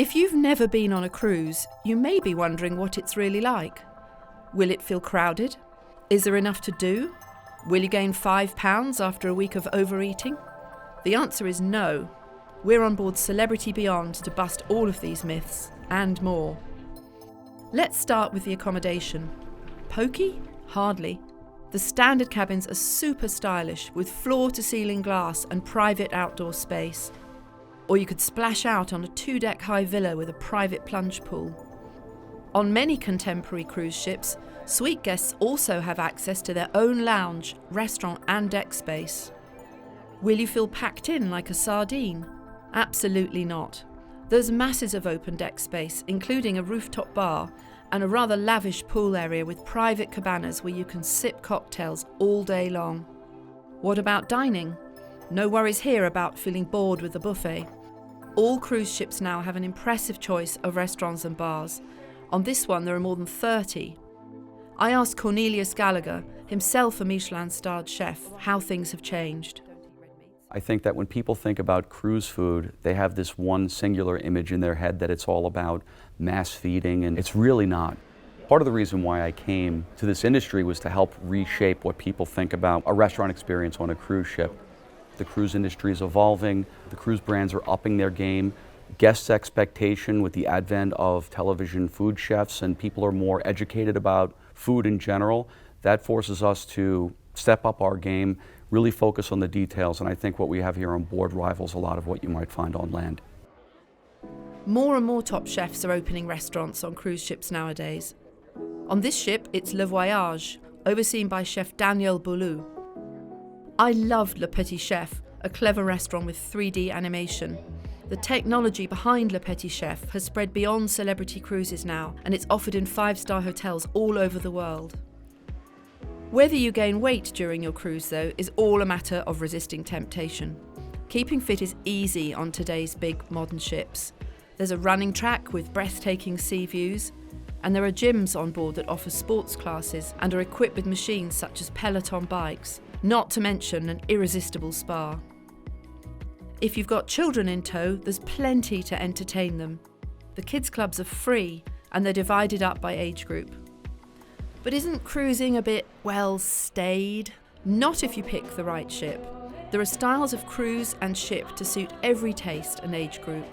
If you've never been on a cruise, you may be wondering what it's really like. Will it feel crowded? Is there enough to do? Will you gain 5 pounds after a week of overeating? The answer is no. We're on board Celebrity Beyond to bust all of these myths and more. Let's start with the accommodation. Pokey? Hardly. The standard cabins are super stylish with floor-to-ceiling glass and private outdoor space. Or you could splash out on a 2-deck high villa with a private plunge pool. On many contemporary cruise ships, suite guests also have access to their own lounge, restaurant and deck space. Will you feel packed in like a sardine? Absolutely not. There's masses of open deck space, including a rooftop bar and a rather lavish pool area with private cabanas where you can sip cocktails all day long. What about dining? No worries here about feeling bored with the buffet. All cruise ships now have an impressive choice of restaurants and bars. On this one, there are more than 30. I asked Cornelius Gallagher, himself a Michelin-starred chef, how things have changed. I think that when people think about cruise food, they have this one singular image in their head that it's all about mass feeding, and it's really not. Part of the reason why I came to this industry was to help reshape what people think about a restaurant experience on a cruise ship. The cruise industry is evolving, the cruise brands are upping their game, guests' expectation with the advent of television food chefs, and people are more educated about food in general. That forces us to step up our game, really focus on the details, and I think what we have here on board rivals a lot of what you might find on land. More and more top chefs are opening restaurants on cruise ships nowadays. On this ship, it's Le Voyage, overseen by chef Daniel Boulou. I loved Le Petit Chef, a clever restaurant with 3D animation. The technology behind Le Petit Chef has spread beyond celebrity cruises now, and it's offered in 5-star hotels all over the world. Whether you gain weight during your cruise, though, is all a matter of resisting temptation. Keeping fit is easy on today's big modern ships. There's a running track with breathtaking sea views, and there are gyms on board that offer sports classes and are equipped with machines such as Peloton bikes, not to mention an irresistible spa. If you've got children in tow, there's plenty to entertain them. The kids' clubs are free and they're divided up by age group. But isn't cruising a bit, well, staid? Not if you pick the right ship. There are styles of cruise and ship to suit every taste and age group.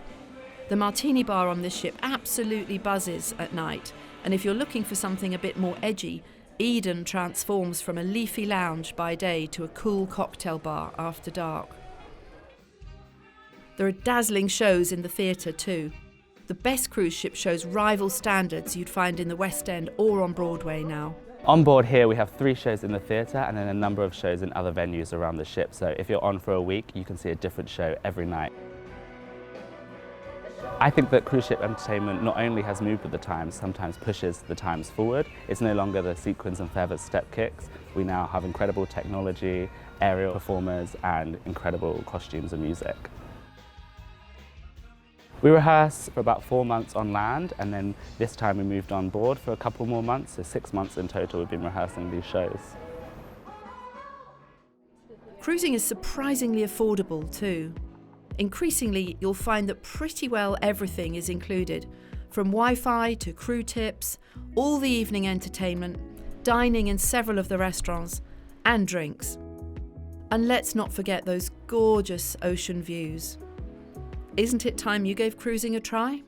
The martini bar on this ship absolutely buzzes at night, and if you're looking for something a bit more edgy, Eden transforms from a leafy lounge by day to a cool cocktail bar after dark. There are dazzling shows in the theatre too. The best cruise ship shows rival standards you'd find in the West End or on Broadway now. On board here we have 3 shows in the theatre and then a number of shows in other venues around the ship, so if you're on for a week you can see a different show every night. I think that cruise ship entertainment not only has moved with the times, sometimes pushes the times forward. It's no longer the sequins and feathers step kicks. We now have incredible technology, aerial performers and incredible costumes and music. We rehearse for about 4 months on land, and then this time we moved on board for a couple more months, so 6 months in total we've been rehearsing these shows. Cruising is surprisingly affordable too. Increasingly, you'll find that pretty well everything is included, from Wi-Fi to crew tips, all the evening entertainment, dining in several of the restaurants, and drinks. And let's not forget those gorgeous ocean views. Isn't it time you gave cruising a try?